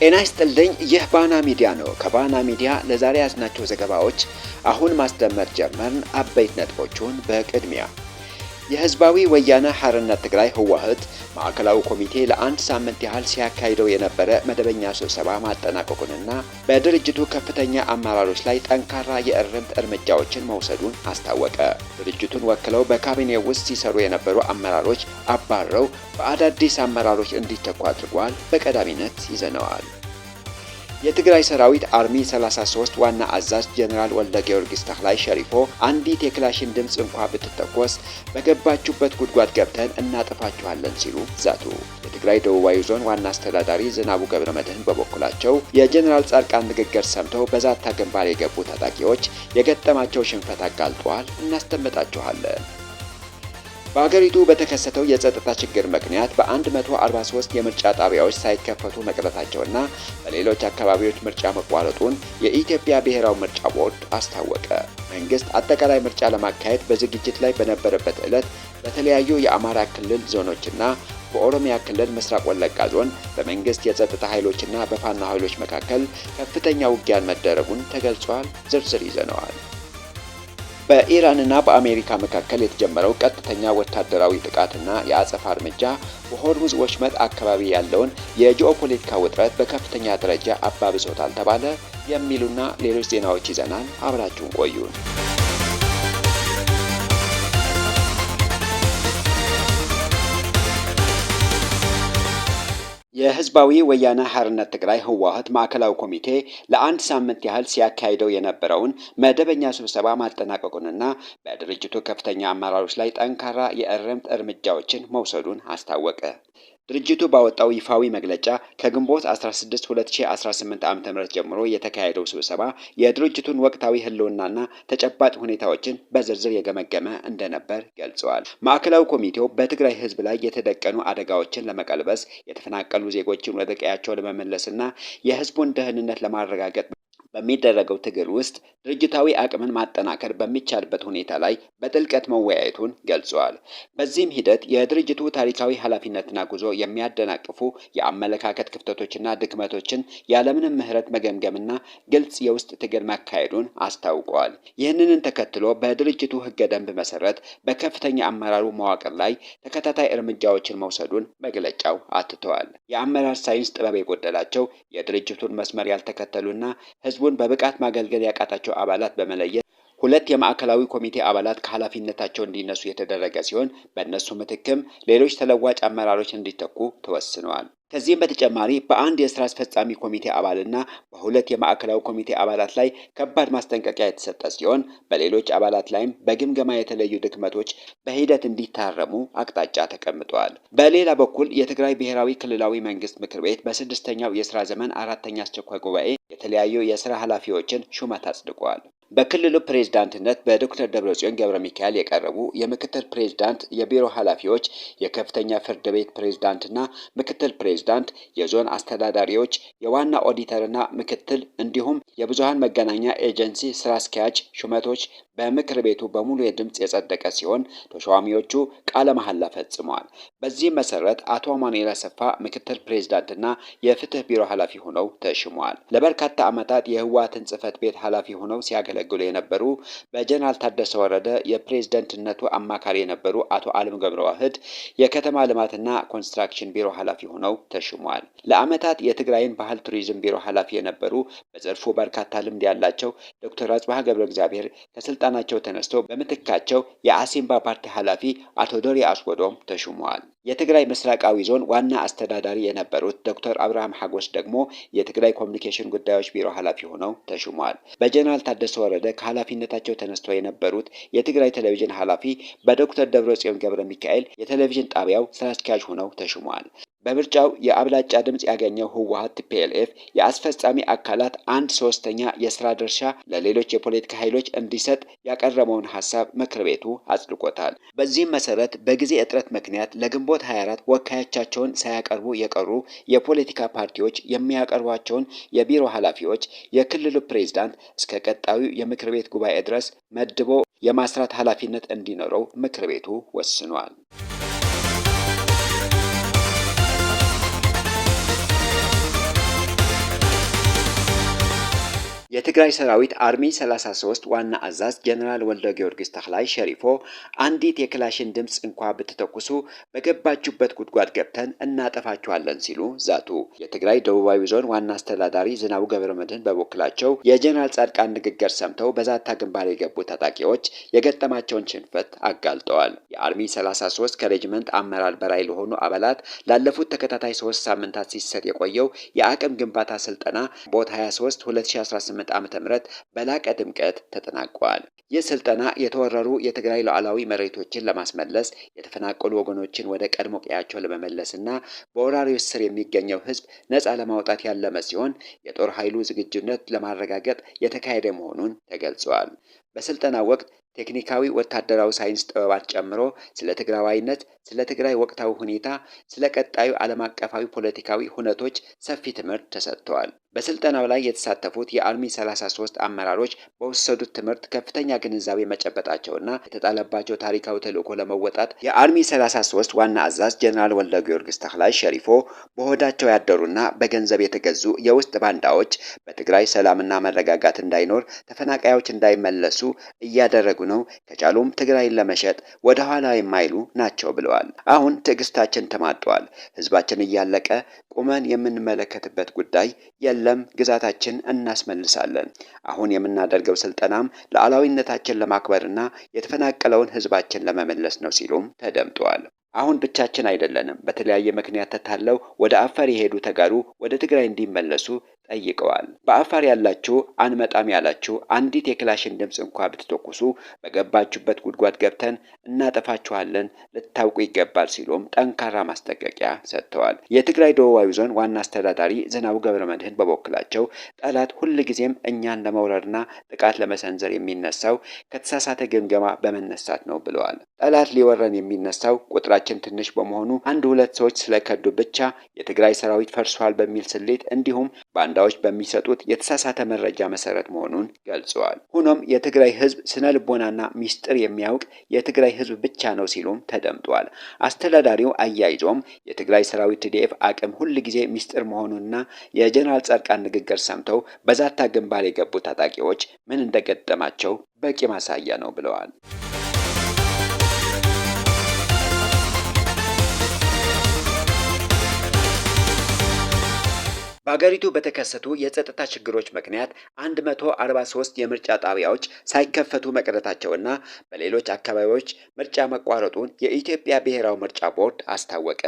ጤና ይስጥልኝ። ይህ ባና ሚዲያ ነው። ከባና ሚዲያ ለዛሬ ያዝናቸው ዘገባዎች አሁን ማስደመጥ ጀመርን። አበይት ነጥቦቹን በቅድሚያ የህዝባዊ ወያነ ሓርነት ትግራይ ህወሓት ማዕከላዊ ኮሚቴ ለአንድ ሳምንት ያህል ሲያካሂደው የነበረ መደበኛ ስብሰባ ማጠናቀቁንና በድርጅቱ ከፍተኛ አመራሮች ላይ ጠንካራ የእርምት እርምጃዎችን መውሰዱን አስታወቀ። ድርጅቱን ወክለው በካቢኔው ውስጥ ሲሰሩ የነበሩ አመራሮች አባረው በአዳዲስ አመራሮች እንዲተኩ አድርጓል። በቀዳሚነት ይዘነዋል። የትግራይ ሰራዊት አርሚ 33 ዋና አዛዥ ጀነራል ወልደ ጊዮርጊስ ተክላይ ሸሪፎ አንዲት የክላሽን ድምፅ እንኳ ብትተኮስ በገባችሁበት ጉድጓድ ገብተን እናጠፋችኋለን ሲሉ ዛቱ። የትግራይ ደቡባዊ ዞን ዋና አስተዳዳሪ ዝናቡ ገብረመድህን በበኩላቸው የጀነራል ጻድቃን ንግግር ሰምተው በዛታ ግንባር የገቡ ታጣቂዎች የገጠማቸው ሽንፈት አጋልጧል። እናስደምጣችኋለን። በአገሪቱ በተከሰተው የጸጥታ ችግር ምክንያት በ143 የምርጫ ጣቢያዎች ሳይከፈቱ መቅረታቸውና በሌሎች አካባቢዎች ምርጫ መቋረጡን የኢትዮጵያ ብሔራዊ ምርጫ ቦርድ አስታወቀ። መንግስት አጠቃላይ ምርጫ ለማካሄድ በዝግጅት ላይ በነበረበት ዕለት በተለያዩ የአማራ ክልል ዞኖችና በኦሮሚያ ክልል ምስራቅ ወለጋ ዞን በመንግስት የጸጥታ ኃይሎችና በፋኖ ኃይሎች መካከል ከፍተኛ ውጊያን መደረጉን ተገልጿል። ዝርዝር ይዘነዋል። በኢራንና በአሜሪካ መካከል የተጀመረው ቀጥተኛ ወታደራዊ ጥቃትና የአጸፋ እርምጃ በሆርሙዝ ወሽመጥ አካባቢ ያለውን የጂኦፖለቲካ ውጥረት በከፍተኛ ደረጃ አባብሶታል ተባለ። የሚሉና ሌሎች ዜናዎች ይዘናል። አብራችሁን ቆዩ። የህዝባዊ ወያነ ሓርነት ትግራይ ህወሓት ማዕከላዊ ኮሚቴ ለአንድ ሳምንት ያህል ሲያካሂደው የነበረውን መደበኛ ስብሰባ ማጠናቀቁንና በድርጅቱ ከፍተኛ አመራሮች ላይ ጠንካራ የእርምት እርምጃዎችን መውሰዱን አስታወቀ። ድርጅቱ ባወጣው ይፋዊ መግለጫ ከግንቦት 16 2018 ዓ.ም ጀምሮ የተካሄደው ስብሰባ የድርጅቱን ወቅታዊ ህልውናና ተጨባጭ ሁኔታዎችን በዝርዝር የገመገመ እንደነበር ገልጸዋል። ማዕከላዊ ኮሚቴው በትግራይ ህዝብ ላይ የተደቀኑ አደጋዎችን ለመቀልበስ፣ የተፈናቀሉ ዜጎችን ወደ ቀያቸው ለመመለስና የህዝቡን ደህንነት ለማረጋገጥ በሚደረገው ትግል ውስጥ ድርጅታዊ አቅምን ማጠናከር በሚቻልበት ሁኔታ ላይ በጥልቀት መወያየቱን ገልጸዋል። በዚህም ሂደት የድርጅቱ ታሪካዊ ኃላፊነትና ጉዞ የሚያደናቅፉ የአመለካከት ክፍተቶችና ድክመቶችን ያለምንም ምህረት መገምገምና ግልጽ የውስጥ ትግል ማካሄዱን አስታውቀዋል። ይህንን ተከትሎ በድርጅቱ ህገ ደንብ መሰረት በከፍተኛ አመራሩ መዋቅር ላይ ተከታታይ እርምጃዎችን መውሰዱን መግለጫው አትተዋል። የአመራር ሳይንስ ጥበብ የጎደላቸው የድርጅቱን መስመር ያልተከተሉና ህዝቡን በብቃት ማገልገል ያቃታቸው አባላት በመለየት ሁለት የማዕከላዊ ኮሚቴ አባላት ከኃላፊነታቸው እንዲነሱ የተደረገ ሲሆን በእነሱ ምትክም ሌሎች ተለዋጭ አመራሮች እንዲተኩ ተወስነዋል። ከዚህም በተጨማሪ በአንድ የስራ አስፈጻሚ ኮሚቴ አባልና በሁለት የማዕከላዊ ኮሚቴ አባላት ላይ ከባድ ማስጠንቀቂያ የተሰጠ ሲሆን በሌሎች አባላት ላይም በግምገማ የተለዩ ድክመቶች በሂደት እንዲታረሙ አቅጣጫ ተቀምጧል። በሌላ በኩል የትግራይ ብሔራዊ ክልላዊ መንግስት ምክር ቤት በስድስተኛው የስራ ዘመን አራተኛ አስቸኳይ ጉባኤ የተለያዩ የስራ ኃላፊዎችን ሹመት አጽድቋል። በክልሉ ፕሬዝዳንትነት በዶክተር ደብረጽዮን ገብረ ሚካኤል የቀረቡ የምክትል ፕሬዝዳንት፣ የቢሮ ኃላፊዎች፣ የከፍተኛ ፍርድ ቤት ፕሬዝዳንትና ምክትል ፕሬዝዳንት፣ የዞን አስተዳዳሪዎች፣ የዋና ኦዲተርና ምክትል እንዲሁም የብዙሃን መገናኛ ኤጀንሲ ስራ አስኪያጅ ሹመቶች በምክር ቤቱ በሙሉ የድምፅ የጸደቀ ሲሆን ተሿሚዎቹ ቃለ መሐላ ፈጽመዋል። በዚህም መሰረት አቶ አማኑኤል አሰፋ ምክትል ፕሬዝዳንትና የፍትህ ቢሮ ኃላፊ ሆነው ተሹመዋል። ለበርካታ ዓመታት የህወሓትን ጽህፈት ቤት ኃላፊ ሆነው ሲያገለግሉ የነበሩ በጀነራል ታደሰ ወረደ የፕሬዝዳንትነቱ አማካሪ የነበሩ አቶ አለም ገብረዋህድ የከተማ ልማትና ኮንስትራክሽን ቢሮ ኃላፊ ሆነው ተሹመዋል። ለዓመታት የትግራይን ባህል ቱሪዝም ቢሮ ኃላፊ የነበሩ በዘርፉ በርካታ ልምድ ያላቸው ዶክተር አጽባህ ገብረ እግዚአብሔር ከስልጣናቸው ተነስተው በምትካቸው የአሲምባ ፓርቲ ኃላፊ አቶ ዶሪ አስወዶም ተሹመዋል። የትግራይ ምስራቃዊ ዞን ዋና አስተዳዳሪ የነበሩት ዶክተር አብርሃም ሐጎስ ደግሞ የትግራይ ኮሚኒኬሽን ጉዳዮች ቢሮ ኃላፊ ሆነው ተሹመዋል። በጀነራል ታደሰ ወረደ ከኃላፊነታቸው ተነስተው የነበሩት የትግራይ ቴሌቪዥን ኃላፊ በዶክተር ደብረጽዮን ገብረ ሚካኤል የቴሌቪዥን ጣቢያው ስራ አስኪያጅ ሆነው ተሹመዋል። በምርጫው የአብላጫ ድምጽ ያገኘው ህወሓት ቲፒኤልኤፍ የአስፈጻሚ አካላት 1/3 የስራ ድርሻ ለሌሎች የፖለቲካ ኃይሎች እንዲሰጥ ያቀረበውን ሐሳብ ምክር ቤቱ አጽድቆታል። በዚህም መሰረት በጊዜ እጥረት ምክንያት ለግንቦት 24 ወካዮቻቸውን ሳያቀርቡ የቀሩ የፖለቲካ ፓርቲዎች የሚያቀርቧቸውን የቢሮ ኃላፊዎች የክልሉ ፕሬዝዳንት እስከ ቀጣዩ የምክር ቤት ጉባኤ ድረስ መድቦ የማስራት ኃላፊነት እንዲኖረው ምክር ቤቱ ወስኗል። የትግራይ ሰራዊት አርሚ 33 ዋና አዛዥ ጀነራል ወልደ ጊዮርጊስ ተክላይ ሸሪፎ አንዲት የክላሽን ድምፅ እንኳ ብትተኩሱ በገባችሁበት ጉድጓድ ገብተን እናጠፋችኋለን ሲሉ ዛቱ። የትግራይ ደቡባዊ ዞን ዋና አስተዳዳሪ ዝናቡ ገብረመድህን በበኩላቸው የጀነራል ጻድቃን ንግግር ሰምተው በዛታ ግንባር የገቡ ታጣቂዎች የገጠማቸውን ሽንፈት አጋልጠዋል። የአርሚ 33 ከሬጅመንት አመራር በላይ ለሆኑ አባላት ላለፉት ተከታታይ 3 ሳምንታት ሲሰጥ የቆየው የአቅም ግንባታ ስልጠና ቦት 23 2018 ዓ.ም በላቀ ድምቀት ተጠናቋል። ይህ ስልጠና የተወረሩ የትግራይ ሉዓላዊ መሬቶችን ለማስመለስ፣ የተፈናቀሉ ወገኖችን ወደ ቀድሞ ቀያቸው ለመመለስና በወራሪዎች ስር የሚገኘው ሕዝብ ነፃ ለማውጣት ያለመ ሲሆን የጦር ኃይሉ ዝግጁነት ለማረጋገጥ የተካሄደ መሆኑን ተገልጿል። በስልጠናው ወቅት ቴክኒካዊ ወታደራዊ ሳይንስ ጥበባት ጨምሮ ስለ ትግራዋይነት፣ ስለ ትግራይ ወቅታዊ ሁኔታ፣ ስለ ቀጣዩ ዓለም አቀፋዊ ፖለቲካዊ ሁነቶች ሰፊ ትምህርት ተሰጥተዋል። በስልጠናው ላይ የተሳተፉት የአርሚ 33 አመራሮች በወሰዱት ትምህርት ከፍተኛ ግንዛቤ መጨበጣቸውና የተጣለባቸው ታሪካዊ ተልዕኮ ለመወጣት የአርሚ 33 ዋና አዛዥ ጀነራል ወልደ ጊዮርጊስ ተክላይ ሸሪፎ በሆዳቸው ያደሩና በገንዘብ የተገዙ የውስጥ ባንዳዎች በትግራይ ሰላምና መረጋጋት እንዳይኖር፣ ተፈናቃዮች እንዳይመለሱ እያደረጉ ነው፣ ከቻሉም ትግራይን ለመሸጥ ወደ ኋላ የማይሉ ናቸው ብለዋል። አሁን ትዕግስታችን ተማጧል። ህዝባችን እያለቀ ቁመን የምንመለከትበት ጉዳይ የለም። ግዛታችን እናስመልሳለን። አሁን የምናደርገው ስልጠናም ሉዓላዊነታችን ለማክበርና የተፈናቀለውን ህዝባችን ለመመለስ ነው ሲሉም ተደምጠዋል። አሁን ብቻችን አይደለንም። በተለያየ ምክንያት ተታለው ወደ አፋር የሄዱ ተጋሩ ወደ ትግራይ እንዲመለሱ ጠይቀዋል። በአፋር ያላችሁ አንመጣም ያላችሁ አንዲት የክላሽን ድምፅ እንኳ ብትተኩሱ በገባችሁበት ጉድጓድ ገብተን እናጠፋችኋለን ልታውቁ ይገባል ሲሉም ጠንካራ ማስጠንቀቂያ ሰጥተዋል። የትግራይ ደቡባዊ ዞን ዋና አስተዳዳሪ ዝናቡ ገብረመድህን በበኩላቸው ጠላት ሁልጊዜም እኛን ለመውረርና ጥቃት ለመሰንዘር የሚነሳው ከተሳሳተ ግምገማ በመነሳት ነው ብለዋል። ጠላት ሊወረን የሚነሳው ቁጥራችን ትንሽ በመሆኑ አንድ ሁለት ሰዎች ስለከዱ ብቻ የትግራይ ሰራዊት ፈርሷል በሚል ስሌት እንዲሁም ባንዳዎች በሚሰጡት የተሳሳተ መረጃ መሰረት መሆኑን ገልጸዋል። ሆኖም የትግራይ ህዝብ ስነ ልቦናና ሚስጥር የሚያውቅ የትግራይ ህዝብ ብቻ ነው ሲሉም ተደምጧል። አስተዳዳሪው አያይዞም የትግራይ ሰራዊት ቲዲኤፍ አቅም ሁልጊዜ ሚስጥር መሆኑንና የጀነራል ጻድቃን ንግግር ሰምተው በዛታ ግንባር የገቡ ታጣቂዎች ምን እንደገጠማቸው በቂ ማሳያ ነው ብለዋል። በአገሪቱ በተከሰቱ የጸጥታ ችግሮች ምክንያት 143 የምርጫ ጣቢያዎች ሳይከፈቱ መቅረታቸውና በሌሎች አካባቢዎች ምርጫ መቋረጡን የኢትዮጵያ ብሔራዊ ምርጫ ቦርድ አስታወቀ።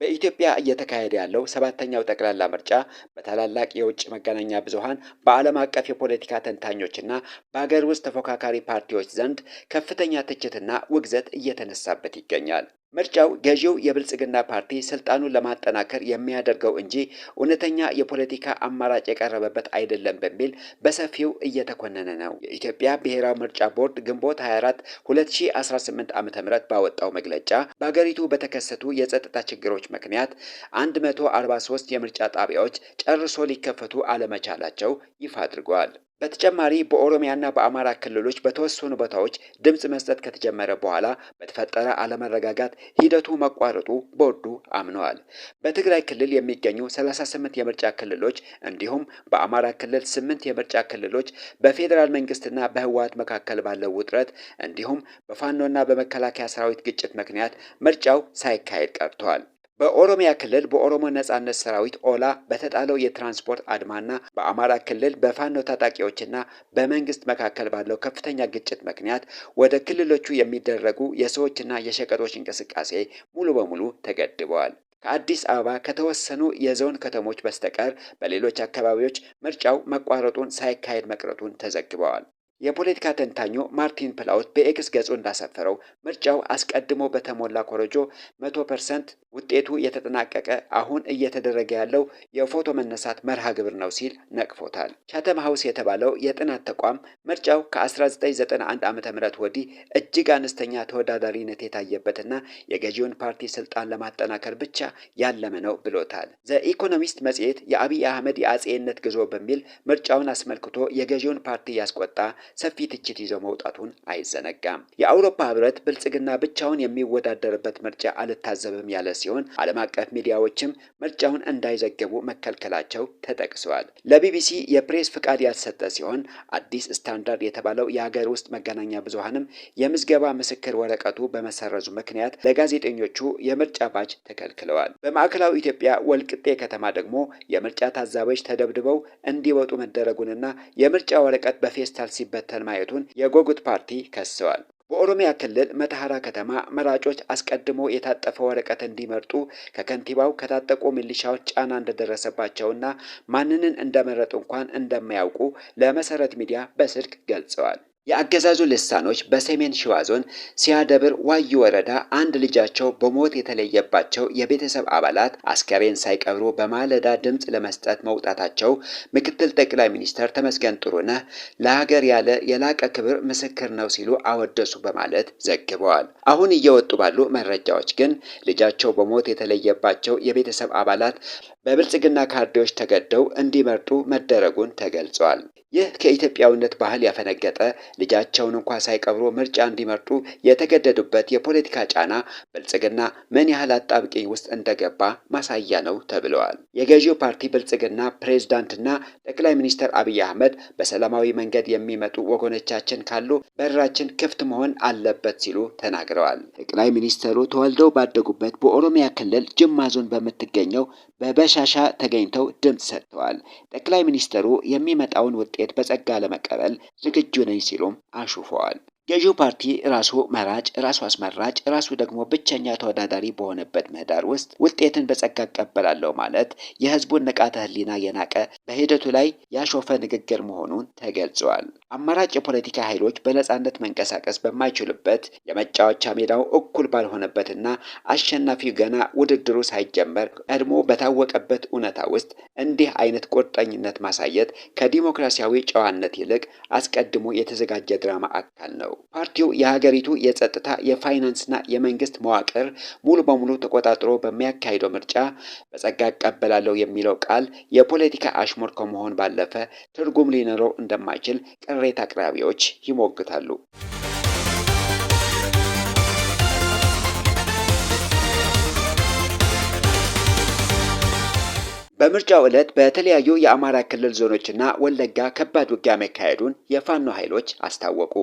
በኢትዮጵያ እየተካሄደ ያለው 7ኛው ጠቅላላ ምርጫ በታላላቅ የውጭ መገናኛ ብዙሃን፣ በዓለም አቀፍ የፖለቲካ ተንታኞችና በአገር ውስጥ ተፎካካሪ ፓርቲዎች ዘንድ ከፍተኛ ትችትና ውግዘት እየተነሳበት ይገኛል። ምርጫው ገዢው የብልጽግና ፓርቲ ስልጣኑን ለማጠናከር የሚያደርገው እንጂ እውነተኛ የፖለቲካ አማራጭ የቀረበበት አይደለም በሚል በሰፊው እየተኮነነ ነው። የኢትዮጵያ ብሔራዊ ምርጫ ቦርድ ግንቦት 24 2018 ዓ.ም ባወጣው መግለጫ በአገሪቱ በተከሰቱ የጸጥታ ችግሮች ምክንያት 143 የምርጫ ጣቢያዎች ጨርሶ ሊከፈቱ አለመቻላቸው ይፋ አድርጓል። በተጨማሪ በኦሮሚያና በአማራ ክልሎች በተወሰኑ ቦታዎች ድምጽ መስጠት ከተጀመረ በኋላ በተፈጠረ አለመረጋጋት ሂደቱ መቋረጡ ቦርዱ አምነዋል። በትግራይ ክልል የሚገኙ 38 የምርጫ ክልሎች እንዲሁም በአማራ ክልል 8 የምርጫ ክልሎች በፌዴራል መንግስትና በህወሓት መካከል ባለው ውጥረት እንዲሁም በፋኖና በመከላከያ ሰራዊት ግጭት ምክንያት ምርጫው ሳይካሄድ ቀርቷል። በኦሮሚያ ክልል በኦሮሞ ነጻነት ሰራዊት ኦላ በተጣለው የትራንስፖርት አድማና በአማራ ክልል በፋኖ ታጣቂዎችና በመንግስት መካከል ባለው ከፍተኛ ግጭት ምክንያት ወደ ክልሎቹ የሚደረጉ የሰዎችና የሸቀጦች እንቅስቃሴ ሙሉ በሙሉ ተገድበዋል። ከአዲስ አበባ ከተወሰኑ የዞን ከተሞች በስተቀር በሌሎች አካባቢዎች ምርጫው መቋረጡን ሳይካሄድ መቅረቱን ተዘግበዋል። የፖለቲካ ተንታኙ ማርቲን ፕላውት በኤክስ ገጹ እንዳሰፈረው ምርጫው አስቀድሞ በተሞላ ኮረጆ 100% ውጤቱ የተጠናቀቀ አሁን እየተደረገ ያለው የፎቶ መነሳት መርሃ ግብር ነው ሲል ነቅፎታል። ቻተም ሃውስ የተባለው የጥናት ተቋም ምርጫው ከ1991 ዓ.ም ወዲህ እጅግ አነስተኛ ተወዳዳሪነት የታየበትና የገዢውን ፓርቲ ስልጣን ለማጠናከር ብቻ ያለመ ነው ብሎታል። ዘ ኢኮኖሚስት መጽሔት የአብይ አህመድ የአጼነት ጉዞ በሚል ምርጫውን አስመልክቶ የገዢውን ፓርቲ ያስቆጣ ሰፊ ትችት ይዞ መውጣቱን አይዘነጋም። የአውሮፓ ህብረት ብልጽግና ብቻውን የሚወዳደርበት ምርጫ አልታዘብም ያለ ሲሆን ዓለም አቀፍ ሚዲያዎችም ምርጫውን እንዳይዘግቡ መከልከላቸው ተጠቅሰዋል። ለቢቢሲ የፕሬስ ፍቃድ ያልሰጠ ሲሆን አዲስ ስታንዳርድ የተባለው የሀገር ውስጥ መገናኛ ብዙሃንም የምዝገባ ምስክር ወረቀቱ በመሰረዙ ምክንያት ለጋዜጠኞቹ የምርጫ ባጅ ተከልክለዋል። በማዕከላዊ ኢትዮጵያ ወልቅጤ ከተማ ደግሞ የምርጫ ታዛቢዎች ተደብድበው እንዲወጡ መደረጉንና የምርጫ ወረቀት በፌስታል ሲበተን ማየቱን የጎጉት ፓርቲ ከሰዋል። በኦሮሚያ ክልል መተሐራ ከተማ መራጮች አስቀድሞ የታጠፈ ወረቀት እንዲመርጡ ከከንቲባው ከታጠቁ ሚሊሻዎች ጫና እንደደረሰባቸውና ማንንን እንደመረጡ እንኳን እንደማያውቁ ለመሰረት ሚዲያ በስልክ ገልጸዋል። የአገዛዙ ልሳኖች በሰሜን ሸዋ ዞን ሲያደብር ዋዩ ወረዳ አንድ ልጃቸው በሞት የተለየባቸው የቤተሰብ አባላት አስከሬን ሳይቀብሩ በማለዳ ድምፅ ለመስጠት መውጣታቸው ምክትል ጠቅላይ ሚኒስትር ተመስገን ጥሩነህ ለሀገር ያለ የላቀ ክብር ምስክር ነው ሲሉ አወደሱ በማለት ዘግበዋል። አሁን እየወጡ ባሉ መረጃዎች ግን ልጃቸው በሞት የተለየባቸው የቤተሰብ አባላት በብልጽግና ካድሬዎች ተገደው እንዲመርጡ መደረጉን ተገልጿል። ይህ ከኢትዮጵያዊነት ባህል ያፈነገጠ ልጃቸውን እንኳ ሳይቀብሩ ምርጫ እንዲመርጡ የተገደዱበት የፖለቲካ ጫና ብልጽግና ምን ያህል አጣብቂኝ ውስጥ እንደገባ ማሳያ ነው ተብለዋል። የገዢው ፓርቲ ብልጽግና ፕሬዝዳንትና ጠቅላይ ሚኒስትር አብይ አህመድ በሰላማዊ መንገድ የሚመጡ ወገኖቻችን ካሉ በራችን ክፍት መሆን አለበት ሲሉ ተናግረዋል። ጠቅላይ ሚኒስትሩ ተወልደው ባደጉበት በኦሮሚያ ክልል ጅማ ዞን በምትገኘው በበሻሻ ተገኝተው ድምፅ ሰጥተዋል። ጠቅላይ ሚኒስትሩ የሚመጣውን ውጤት በጸጋ ለመቀበል ዝግጁ ነኝ ሲሉም አሹፈዋል። ገዢው ፓርቲ ራሱ መራጭ፣ ራሱ አስመራጭ፣ ራሱ ደግሞ ብቸኛ ተወዳዳሪ በሆነበት ምህዳር ውስጥ ውጤትን በጸጋ እቀበላለሁ ማለት የህዝቡን ንቃተ ህሊና የናቀ በሂደቱ ላይ ያሾፈ ንግግር መሆኑን ተገልጿል። አማራጭ የፖለቲካ ኃይሎች በነጻነት መንቀሳቀስ በማይችሉበት የመጫወቻ ሜዳው እኩል ባልሆነበትና አሸናፊው ገና ውድድሩ ሳይጀመር ቀድሞ በታወቀበት እውነታ ውስጥ እንዲህ አይነት ቁርጠኝነት ማሳየት ከዲሞክራሲያዊ ጨዋነት ይልቅ አስቀድሞ የተዘጋጀ ድራማ አካል ነው። ፓርቲው የሀገሪቱ የጸጥታ የፋይናንስና የመንግስት መዋቅር ሙሉ በሙሉ ተቆጣጥሮ በሚያካሂደው ምርጫ በጸጋ እቀበላለሁ የሚለው ቃል የፖለቲካ አሽሙር ከመሆን ባለፈ ትርጉም ሊኖረው እንደማይችል ቅሬታ አቅራቢዎች ይሞግታሉ። በምርጫው ዕለት በተለያዩ የአማራ ክልል ዞኖችና ወለጋ ከባድ ውጊያ መካሄዱን የፋኖ ኃይሎች አስታወቁ።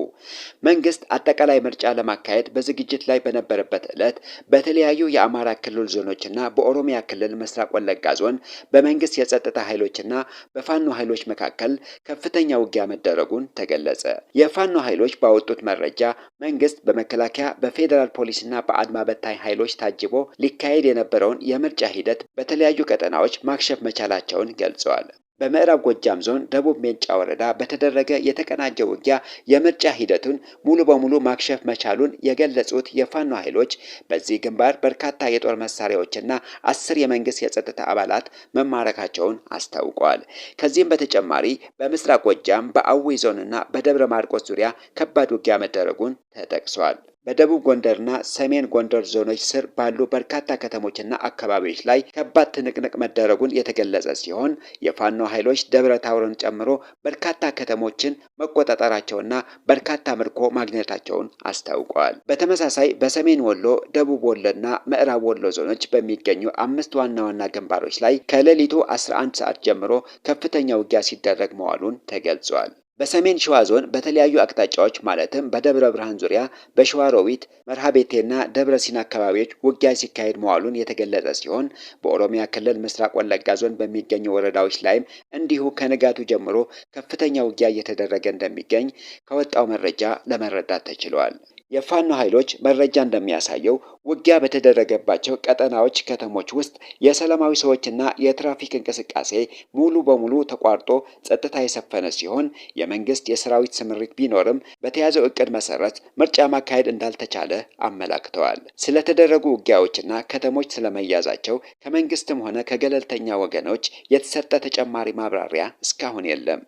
መንግስት አጠቃላይ ምርጫ ለማካሄድ በዝግጅት ላይ በነበረበት ዕለት በተለያዩ የአማራ ክልል ዞኖችና በኦሮሚያ ክልል ምስራቅ ወለጋ ዞን በመንግስት የጸጥታ ኃይሎችና በፋኖ ኃይሎች መካከል ከፍተኛ ውጊያ መደረጉን ተገለጸ። የፋኖ ኃይሎች ባወጡት መረጃ መንግስት በመከላከያ በፌዴራል ፖሊስና በአድማ በታኝ ኃይሎች ታጅቦ ሊካሄድ የነበረውን የምርጫ ሂደት በተለያዩ ቀጠናዎች ማክሸፍ መቻላቸውን ገልጸዋል። በምዕራብ ጎጃም ዞን ደቡብ ሜንጫ ወረዳ በተደረገ የተቀናጀ ውጊያ የምርጫ ሂደቱን ሙሉ በሙሉ ማክሸፍ መቻሉን የገለጹት የፋኖ ኃይሎች በዚህ ግንባር በርካታ የጦር መሳሪያዎችና 10 የመንግስት የጸጥታ አባላት መማረካቸውን አስታውቀዋል። ከዚህም በተጨማሪ በምስራቅ ጎጃም በአዊ ዞንና በደብረ ማርቆስ ዙሪያ ከባድ ውጊያ መደረጉን ተጠቅሷል። በደቡብ ጎንደርና ሰሜን ጎንደር ዞኖች ስር ባሉ በርካታ ከተሞችና አካባቢዎች ላይ ከባድ ትንቅንቅ መደረጉን የተገለጸ ሲሆን የፋኖ ኃይሎች ደብረ ታቦርን ጨምሮ በርካታ ከተሞችን መቆጣጠራቸውና በርካታ ምርኮ ማግኘታቸውን አስታውቀዋል። በተመሳሳይ በሰሜን ወሎ፣ ደቡብ ወሎና ምዕራብ ወሎ ዞኖች በሚገኙ 5 ዋና ዋና ግንባሮች ላይ ከሌሊቱ 11 ሰዓት ጀምሮ ከፍተኛ ውጊያ ሲደረግ መዋሉን ተገልጿል። በሰሜን ሸዋ ዞን በተለያዩ አቅጣጫዎች ማለትም በደብረ ብርሃን ዙሪያ፣ በሸዋሮቢት፣ መርሃቤቴና ደብረ ሲና አካባቢዎች ውጊያ ሲካሄድ መዋሉን የተገለጸ ሲሆን በኦሮሚያ ክልል ምስራቅ ወለጋ ዞን በሚገኙ ወረዳዎች ላይም እንዲሁ ከንጋቱ ጀምሮ ከፍተኛ ውጊያ እየተደረገ እንደሚገኝ ከወጣው መረጃ ለመረዳት ተችሏል። የፋኖ ኃይሎች መረጃ እንደሚያሳየው ውጊያ በተደረገባቸው ቀጠናዎች ከተሞች ውስጥ የሰላማዊ ሰዎችና የትራፊክ እንቅስቃሴ ሙሉ በሙሉ ተቋርጦ ጸጥታ የሰፈነ ሲሆን የመንግስት የሰራዊት ስምሪት ቢኖርም በተያዘው እቅድ መሰረት ምርጫ ማካሄድ እንዳልተቻለ አመላክተዋል። ስለተደረጉ ውጊያዎችና ከተሞች ስለመያዛቸው ከመንግስትም ሆነ ከገለልተኛ ወገኖች የተሰጠ ተጨማሪ ማብራሪያ እስካሁን የለም።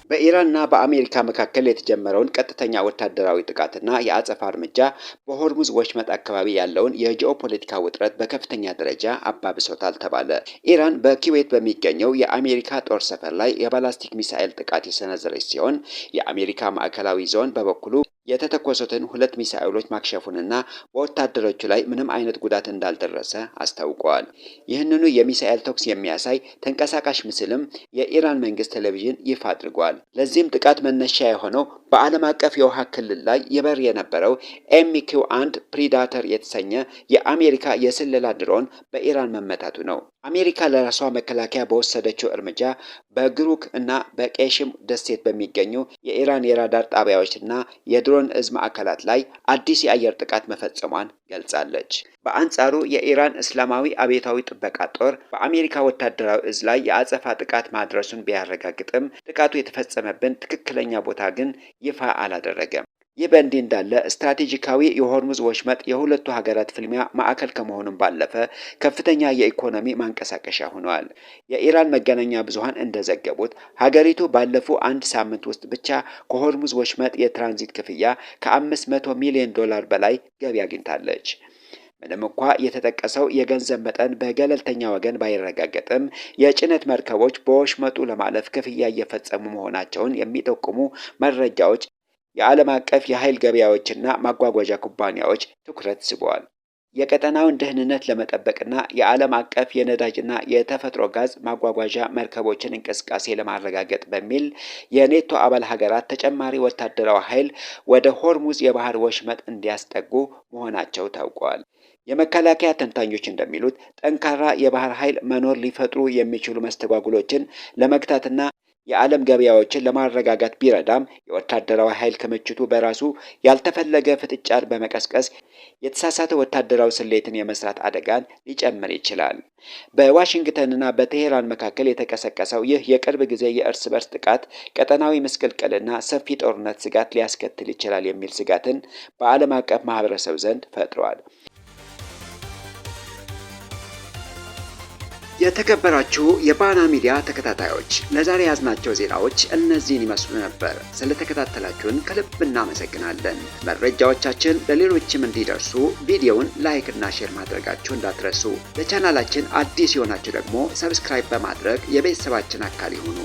በኢራንና በአሜሪካ መካከል የተጀመረውን ቀጥተኛ ወታደራዊ ጥቃትና የአጸፋ እርምጃ በሆርሙዝ ወሽመጥ አካባቢ ያለውን የጂኦፖለቲካ ውጥረት በከፍተኛ ደረጃ አባብሶታል ተባለ። ኢራን በኩዌት በሚገኘው የአሜሪካ ጦር ሰፈር ላይ የባላስቲክ ሚሳኤል ጥቃት የሰነዘረች ሲሆን የአሜሪካ ማዕከላዊ ዞን በበኩሉ የተተኮሱትን 2 ሚሳኤሎች ማክሸፉንና በወታደሮቹ ላይ ምንም አይነት ጉዳት እንዳልደረሰ አስታውቀዋል። ይህንኑ የሚሳኤል ተኩስ የሚያሳይ ተንቀሳቃሽ ምስልም የኢራን መንግስት ቴሌቪዥን ይፋ አድርጓል። ለዚህም ጥቃት መነሻ የሆነው በዓለም አቀፍ የውሃ ክልል ላይ ይበር የነበረው MQ-1 ፕሪዳተር የተሰኘ የአሜሪካ የስለላ ድሮን በኢራን መመታቱ ነው። አሜሪካ ለራሷ መከላከያ በወሰደችው እርምጃ በግሩክ እና በቄሽም ደሴት በሚገኙ የኢራን የራዳር ጣቢያዎችና የድሮን እዝ ማዕከላት ላይ አዲስ የአየር ጥቃት መፈጸሟን ገልጻለች። በአንጻሩ የኢራን እስላማዊ አብዮታዊ ጥበቃ ጦር በአሜሪካ ወታደራዊ እዝ ላይ የአጸፋ ጥቃት ማድረሱን ቢያረጋግጥም ጥቃቱ የተፈጸመበት ትክክለኛ ቦታ ግን ይፋ አላደረገም። ይህ በእንዲህ እንዳለ ስትራቴጂካዊ የሆርሙዝ ወሽመጥ የሁለቱ ሀገራት ፍልሚያ ማዕከል ከመሆኑም ባለፈ ከፍተኛ የኢኮኖሚ ማንቀሳቀሻ ሆነዋል። የኢራን መገናኛ ብዙሃን እንደዘገቡት ሀገሪቱ ባለፈው 1 ሳምንት ውስጥ ብቻ ከሆርሙዝ ወሽመጥ የትራንዚት ክፍያ ከ500 ሚሊዮን ዶላር በላይ ገቢ አግኝታለች። ምንም እንኳ የተጠቀሰው የገንዘብ መጠን በገለልተኛ ወገን ባይረጋገጥም የጭነት መርከቦች በወሽመጡ ለማለፍ ክፍያ እየፈጸሙ መሆናቸውን የሚጠቁሙ መረጃዎች የዓለም አቀፍ የኃይል ገበያዎችና ማጓጓዣ ኩባንያዎች ትኩረት ስበዋል። የቀጠናውን ደህንነት ለመጠበቅና የዓለም አቀፍ የነዳጅና የተፈጥሮ ጋዝ ማጓጓዣ መርከቦችን እንቅስቃሴ ለማረጋገጥ በሚል የኔቶ አባል ሀገራት ተጨማሪ ወታደራዊ ኃይል ወደ ሆርሙዝ የባህር ወሽመጥ እንዲያስጠጉ መሆናቸው ታውቋል። የመከላከያ ተንታኞች እንደሚሉት ጠንካራ የባህር ኃይል መኖር ሊፈጥሩ የሚችሉ መስተጓጉሎችን ለመግታትና የዓለም ገበያዎችን ለማረጋጋት ቢረዳም የወታደራዊ ኃይል ክምችቱ በራሱ ያልተፈለገ ፍጥጫን በመቀስቀስ የተሳሳተ ወታደራዊ ስሌትን የመስራት አደጋን ሊጨምር ይችላል። በዋሽንግተንና በቴሄራን መካከል የተቀሰቀሰው ይህ የቅርብ ጊዜ የእርስ በርስ ጥቃት ቀጠናዊ ምስቅልቅልና ሰፊ ጦርነት ስጋት ሊያስከትል ይችላል የሚል ስጋትን በዓለም አቀፍ ማህበረሰብ ዘንድ ፈጥሯል። የተከበራችሁ የባና ሚዲያ ተከታታዮች ለዛሬ ያዝናቸው ዜናዎች እነዚህን ይመስሉ ነበር። ስለተከታተላችሁን ከልብ እናመሰግናለን። መረጃዎቻችን ለሌሎችም እንዲደርሱ ቪዲዮውን ላይክ እና ሼር ማድረጋችሁ እንዳትረሱ። ለቻናላችን አዲስ የሆናችሁ ደግሞ ሰብስክራይብ በማድረግ የቤተሰባችን አካል ይሁኑ።